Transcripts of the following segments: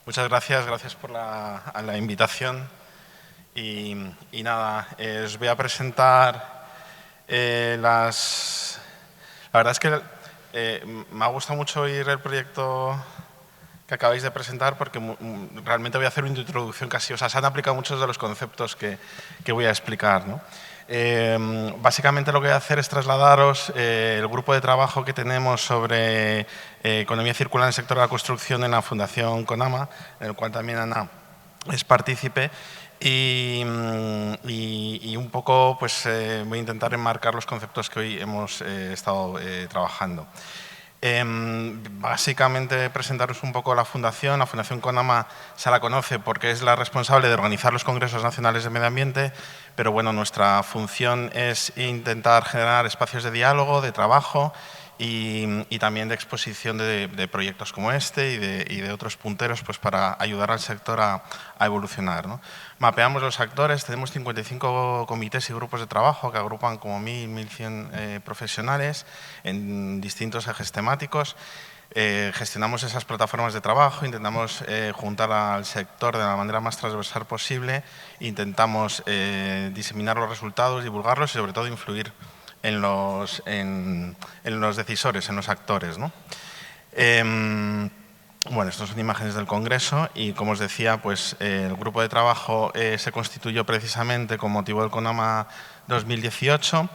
Muchas gracias, gracias por la invitación. Y nada, os voy a presentar las... La verdad es que me ha gustado mucho oír el proyecto que acabáis de presentar porque realmente voy a hacer una introducción casi, o sea, se han aplicado muchos de los conceptos que voy a explicar, ¿no? Básicamente lo que voy a hacer es trasladaros el grupo de trabajo que tenemos sobre economía circular en el sector de la construcción en la Fundación CONAMA, en el cual también Ana es partícipe. Y un poco pues voy a intentar enmarcar los conceptos que hoy hemos estado trabajando. Básicamente presentaros un poco la Fundación. La Fundación CONAMA se la conoce porque es la responsable de organizar los Congresos Nacionales de Medio Ambiente, pero bueno, nuestra función es intentar generar espacios de diálogo, de trabajo y también de exposición de proyectos como este y de otros punteros pues para ayudar al sector a evolucionar, ¿no? Mapeamos los actores, tenemos 55 comités y grupos de trabajo que agrupan como 1.000, 1.100 profesionales en distintos ejes temáticos. Gestionamos esas plataformas de trabajo, intentamos juntar al sector de la manera más transversal posible, intentamos diseminar los resultados, divulgarlos y sobre todo influir en los decisores, en los actores, ¿no? Bueno, estas son imágenes del Congreso y, como os decía, pues el grupo de trabajo se constituyó precisamente con motivo del CONAMA 2018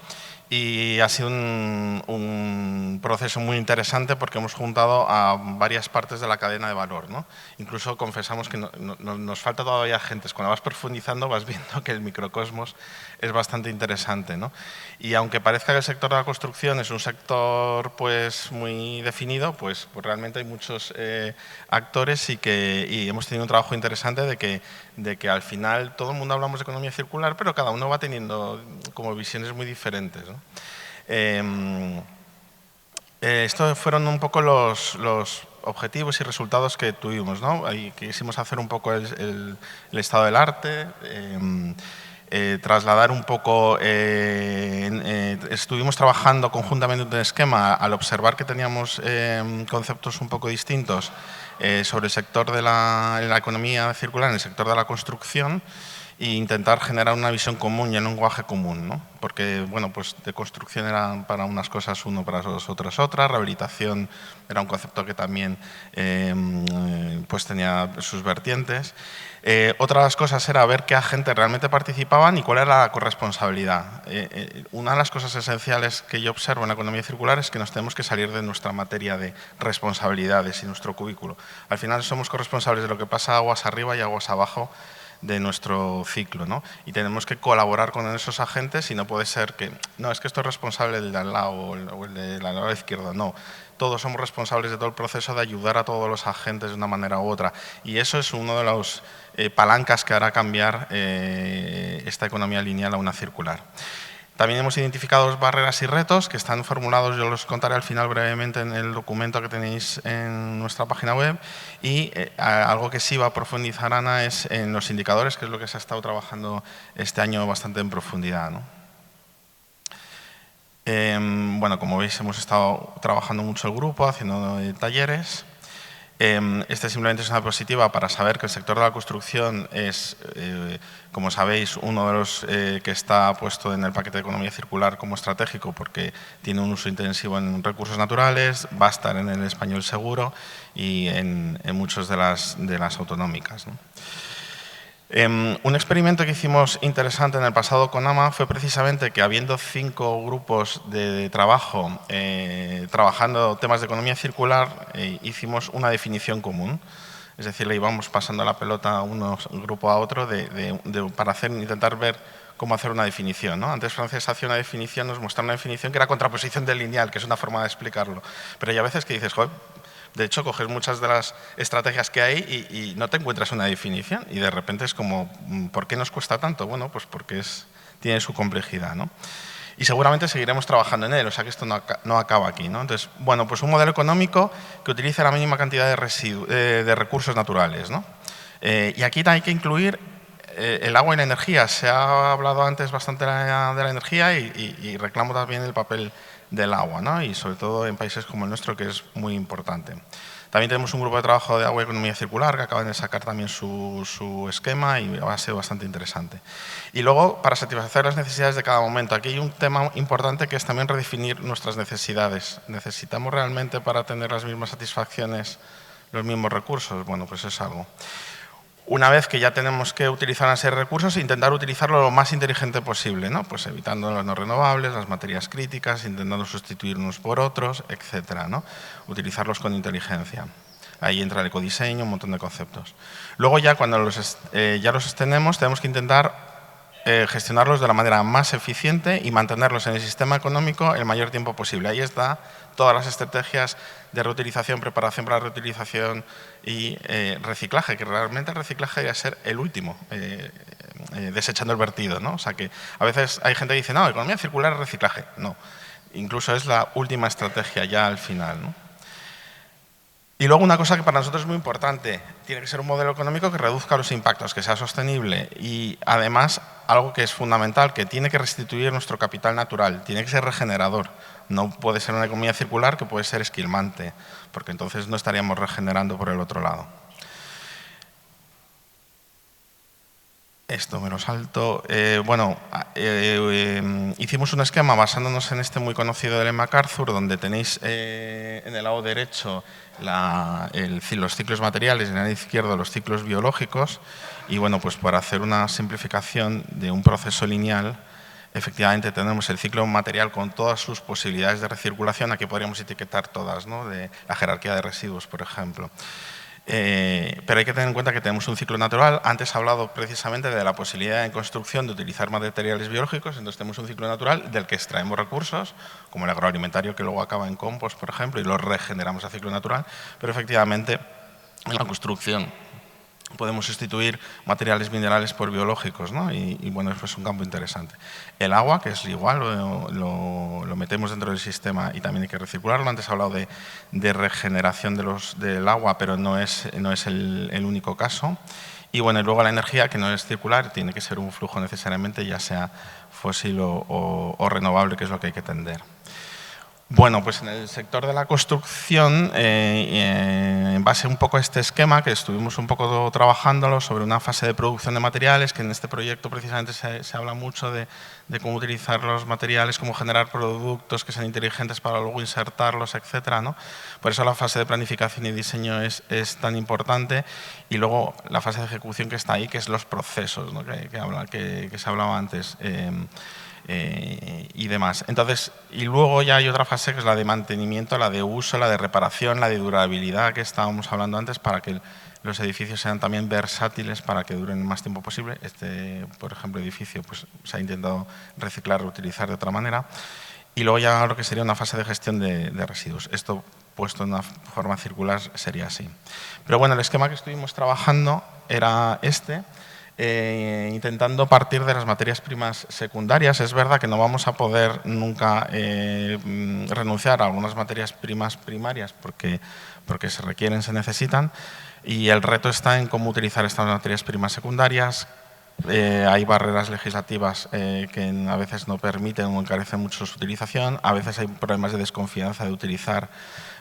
y ha sido un proceso muy interesante porque hemos juntado a varias partes de la cadena de valor, ¿no? Incluso confesamos que nos falta todavía gente. Cuando vas profundizando vas viendo que el microcosmos es bastante interesante, ¿no? Y aunque parezca que el sector de la construcción es un sector pues muy definido, pues realmente hay muchos actores y hemos tenido un trabajo interesante de que al final todo el mundo hablamos de economía circular, pero cada uno va teniendo como visiones muy diferentes, ¿no? Estos fueron un poco los objetivos y resultados que tuvimos, ¿no? Ahí quisimos hacer un poco el estado del arte, trasladar un poco, estuvimos trabajando conjuntamente en un esquema al observar que teníamos conceptos un poco distintos sobre el sector de la economía circular, en el sector de la construcción, e intentar generar una visión común y un lenguaje común, ¿no? Porque, bueno, pues de construcción era para unas cosas uno, para las otras otra, rehabilitación era un concepto que también pues tenía sus vertientes. Otra de las cosas era ver qué agentes realmente participaban y cuál era la corresponsabilidad. Una de las cosas esenciales que yo observo en la economía circular es que nos tenemos que salir de nuestra materia de responsabilidades y nuestro cubículo. Al final somos corresponsables de lo que pasa aguas arriba y aguas abajo de nuestro ciclo, ¿no? Y tenemos que colaborar con esos agentes y no puede ser que, no, es que esto es responsable del de al lado o el de la lado izquierda, no. Todos somos responsables de todo el proceso de ayudar a todos los agentes de una manera u otra. Y eso es uno de los palancas que hará cambiar esta economía lineal a una circular. También hemos identificado dos barreras y retos que están formulados, yo los contaré al final brevemente en el documento que tenéis en nuestra página web, y algo que sí va a profundizar Ana es en los indicadores, que es lo que se ha estado trabajando este año bastante en profundidad, ¿no? Bueno, como veis, hemos estado trabajando mucho el grupo, haciendo talleres. Esta simplemente es una diapositiva para saber que el sector de la construcción es, como sabéis, uno de los que está puesto en el paquete de economía circular como estratégico porque tiene un uso intensivo en recursos naturales, va a estar en el español seguro y en muchas de las autonómicas, ¿no? Un experimento que hicimos interesante en el pasado CONAMA fue precisamente que, habiendo 5 grupos de trabajo trabajando temas de economía circular, hicimos una definición común. Es decir, le íbamos pasando la pelota un grupo a otro para intentar ver cómo hacer una definición, ¿no? Antes Francés hacía una definición, nos mostraba una definición que era contraposición del lineal, que es una forma de explicarlo. Pero hay a veces que dices, joder, de hecho, coges muchas de las estrategias que hay y no te encuentras una definición y de repente es como, ¿por qué nos cuesta tanto? Bueno, pues porque tiene su complejidad, ¿no? Y seguramente seguiremos trabajando en él, o sea que esto no acaba aquí, ¿no? Entonces, bueno, pues un modelo económico que utilice la mínima cantidad de recursos naturales, ¿no? Y aquí hay que incluir el agua y la energía. Se ha hablado antes bastante de la energía y reclamo también el papel del agua, ¿no? Y sobre todo en países como el nuestro, que es muy importante. También tenemos un grupo de trabajo de agua y economía circular que acaban de sacar también su esquema y va a ser bastante interesante. Y luego, para satisfacer las necesidades de cada momento, aquí hay un tema importante que es también redefinir nuestras necesidades. ¿Necesitamos realmente para tener las mismas satisfacciones los mismos recursos? Bueno, pues es algo. Una vez que ya tenemos que utilizar una serie de recursos, intentar utilizarlo lo más inteligente posible, ¿no? Pues evitando las no renovables, las materias críticas, intentando sustituir unos por otros, etcétera, ¿no? Utilizarlos con inteligencia. Ahí entra el ecodiseño, un montón de conceptos. Luego ya cuando ya los tenemos que intentar gestionarlos de la manera más eficiente y mantenerlos en el sistema económico el mayor tiempo posible. Ahí está todas las estrategias de reutilización, preparación para la reutilización y reciclaje, que realmente el reciclaje debería ser el último, desechando el vertido, ¿no? O sea que a veces hay gente que dice, no, economía circular es reciclaje. No, incluso es la última estrategia ya al final, ¿no? Y luego una cosa que para nosotros es muy importante, tiene que ser un modelo económico que reduzca los impactos, que sea sostenible y además algo que es fundamental, que tiene que restituir nuestro capital natural, tiene que ser regenerador. No puede ser una economía circular que puede ser esquilmante, porque entonces no estaríamos regenerando por el otro lado. Esto me lo salto. Hicimos un esquema basándonos en este muy conocido de Ellen MacArthur, donde tenéis en el lado derecho los ciclos materiales y en el lado izquierdo los ciclos biológicos. Y bueno, pues para hacer una simplificación de un proceso lineal, efectivamente tenemos el ciclo material con todas sus posibilidades de recirculación. Aquí podríamos etiquetar todas, ¿no? De la jerarquía de residuos, por ejemplo. Pero hay que tener en cuenta que tenemos un ciclo natural. Antes he hablado precisamente de la posibilidad en construcción de utilizar materiales biológicos, entonces tenemos un ciclo natural del que extraemos recursos, como el agroalimentario que luego acaba en compost, por ejemplo, y lo regeneramos a ciclo natural, pero efectivamente en la construcción podemos sustituir materiales minerales por biológicos, ¿no? Y bueno, es un campo interesante. El agua, que es igual, lo metemos dentro del sistema y también hay que recircularlo. Antes he hablado de regeneración del agua, pero no es el único caso. Y bueno, y luego la energía, que no es circular, tiene que ser un flujo necesariamente, ya sea fósil o renovable, que es lo que hay que tender. Bueno, pues en el sector de la construcción, en base un poco a este esquema, que estuvimos un poco trabajándolo sobre una fase de producción de materiales, que en este proyecto precisamente se habla mucho de cómo utilizar los materiales, cómo generar productos que sean inteligentes para luego insertarlos, etcétera, ¿no? Por eso la fase de planificación y diseño es tan importante. Y luego la fase de ejecución que está ahí, que es los procesos, ¿no? que se hablaba antes. Y demás. Entonces, y luego ya hay otra fase que es la de mantenimiento, la de uso, la de reparación, la de durabilidad que estábamos hablando antes para que los edificios sean también versátiles para que duren el más tiempo posible. Este, por ejemplo, edificio pues, se ha intentado reciclar, reutilizar de otra manera. Y luego ya lo que sería una fase de gestión de residuos. Esto puesto en una forma circular sería así. Pero bueno, el esquema que estuvimos trabajando era este. Intentando partir de las materias primas secundarias. Es verdad que no vamos a poder nunca renunciar a algunas materias primas primarias porque se requieren, se necesitan, y el reto está en cómo utilizar estas materias primas secundarias. Hay barreras legislativas que a veces no permiten o encarecen mucho su utilización, a veces hay problemas de desconfianza de utilizar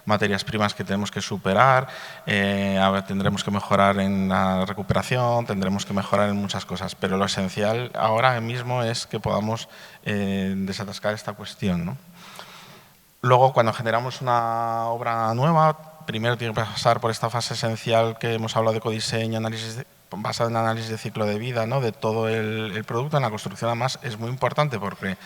materias primas que tenemos que superar, tendremos que mejorar en la recuperación, tendremos que mejorar en muchas cosas, pero lo esencial ahora mismo es que podamos desatascar esta cuestión, ¿no? Luego, cuando generamos una obra nueva, primero tiene que pasar por esta fase esencial que hemos hablado de ecodiseño, análisis basado en análisis de ciclo de vida, ¿no? De todo el producto. En la construcción, además, es muy importante porque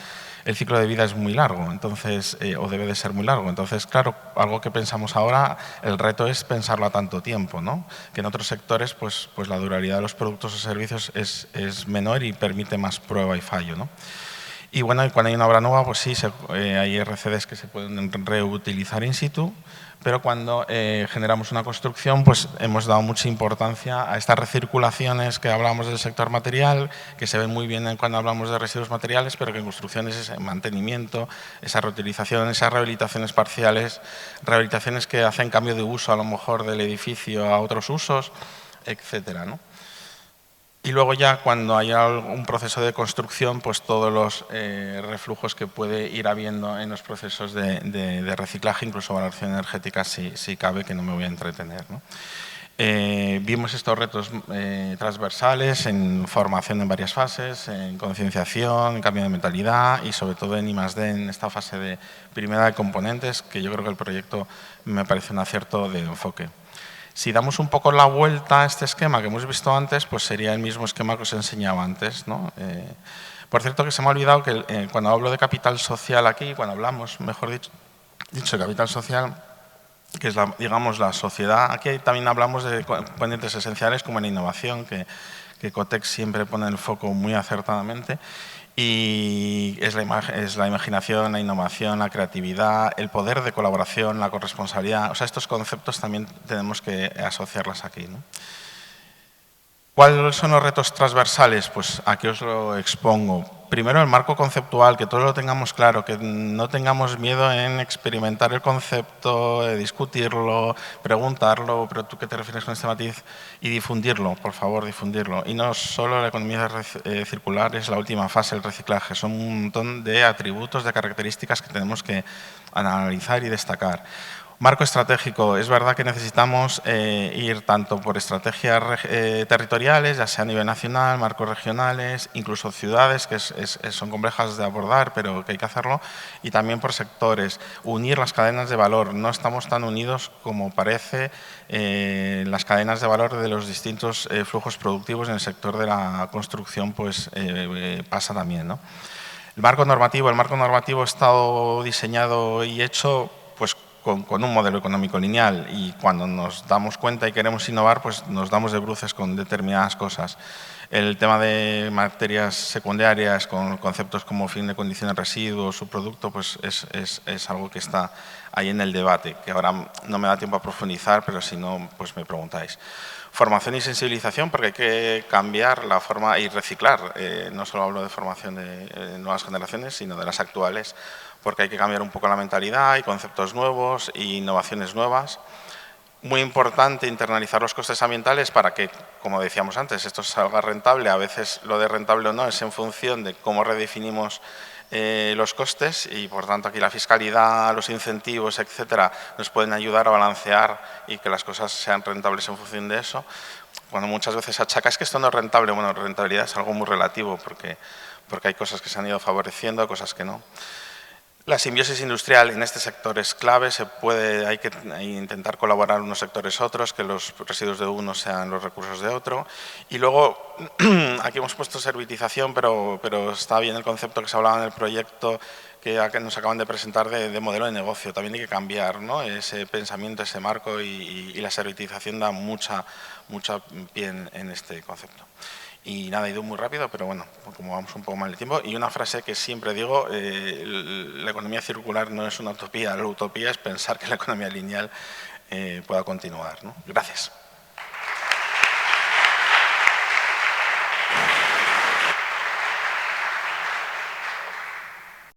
el ciclo de vida es muy largo, entonces, o debe de ser muy largo. Entonces, claro, algo que pensamos ahora, el reto es pensarlo a tanto tiempo, ¿no? Que en otros sectores, pues la durabilidad de los productos o servicios es menor y permite más prueba y fallo, ¿no? Y bueno, cuando hay una obra nueva, pues sí, hay RCDs que se pueden reutilizar in situ, pero cuando generamos una construcción, pues hemos dado mucha importancia a estas recirculaciones que hablamos del sector material, que se ven muy bien cuando hablamos de residuos materiales, pero que en construcciones es mantenimiento, esa reutilización, esas rehabilitaciones parciales, rehabilitaciones que hacen cambio de uso a lo mejor del edificio a otros usos, etcétera, ¿no? Y luego ya cuando haya un proceso de construcción, pues todos los reflujos que puede ir habiendo en los procesos de reciclaje, incluso valoración energética si cabe, que no me voy a entretener, ¿no? Vimos estos retos transversales en formación en varias fases, en concienciación, en cambio de mentalidad y sobre todo en I+D, en esta fase de primera de componentes, que yo creo que el proyecto me parece un acierto de enfoque. Si damos un poco la vuelta a este esquema que hemos visto antes, pues sería el mismo esquema que os enseñaba antes, ¿no? Por cierto, que se me ha olvidado que cuando hablo de capital social aquí, cuando hablamos, mejor dicho de capital social, que es, digamos, la sociedad, aquí también hablamos de componentes esenciales como la innovación, que Cotex siempre pone el foco muy acertadamente, y es la imaginación, la innovación, la creatividad, el poder de colaboración, la corresponsabilidad. O sea, estos conceptos también tenemos que asociarlas aquí, ¿no? ¿Cuáles son los retos transversales? Pues aquí os lo expongo. Primero, el marco conceptual, que todos lo tengamos claro, que no tengamos miedo en experimentar el concepto, discutirlo, preguntarlo, pero tú qué te refieres con este matiz, y difundirlo, por favor, difundirlo. Y no solo la economía circular es la última fase del reciclaje, son un montón de atributos, de características que tenemos que analizar y destacar. Marco estratégico. Es verdad que necesitamos ir tanto por estrategias territoriales, ya sea a nivel nacional, marcos regionales, incluso ciudades, que son complejas de abordar, pero que hay que hacerlo, y también por sectores. Unir las cadenas de valor. No estamos tan unidos como parece las cadenas de valor de los distintos flujos productivos en el sector de la construcción, pues pasa también, ¿no? El marco normativo ha estado diseñado y hecho pues con un modelo económico lineal, y cuando nos damos cuenta y queremos innovar, pues nos damos de bruces con determinadas cosas. El tema de materias secundarias con conceptos como fin de condición de residuo, subproducto, pues es algo que está ahí en el debate, que ahora no me da tiempo a profundizar, pero si no, pues me preguntáis. Formación y sensibilización, porque hay que cambiar la forma y reciclar. No solo hablo de formación de nuevas generaciones, sino de las actuales, porque hay que cambiar un poco la mentalidad, hay conceptos nuevos e innovaciones nuevas. Muy importante internalizar los costes ambientales para que, como decíamos antes, esto salga rentable. A veces lo de rentable o no es en función de cómo redefinimos los costes, y por tanto aquí la fiscalidad, los incentivos, etcétera, nos pueden ayudar a balancear y que las cosas sean rentables en función de eso. Cuando muchas veces se achaca, es que esto no es rentable. Bueno, rentabilidad es algo muy relativo porque hay cosas que se han ido favoreciendo, cosas que no. La simbiosis industrial en este sector es clave, hay que intentar colaborar unos sectores otros, que los residuos de uno sean los recursos de otro. Y luego, aquí hemos puesto servitización, pero está bien el concepto que se hablaba en el proyecto que nos acaban de presentar de modelo de negocio. También hay que cambiar, ¿no?, ese pensamiento, ese marco, y la servitización da mucha pie en este concepto. Y nada, he ido muy rápido, pero bueno, como vamos un poco mal de tiempo. Y una frase que siempre digo, la economía circular no es una utopía. La utopía es pensar que la economía lineal pueda continuar, ¿no? Gracias.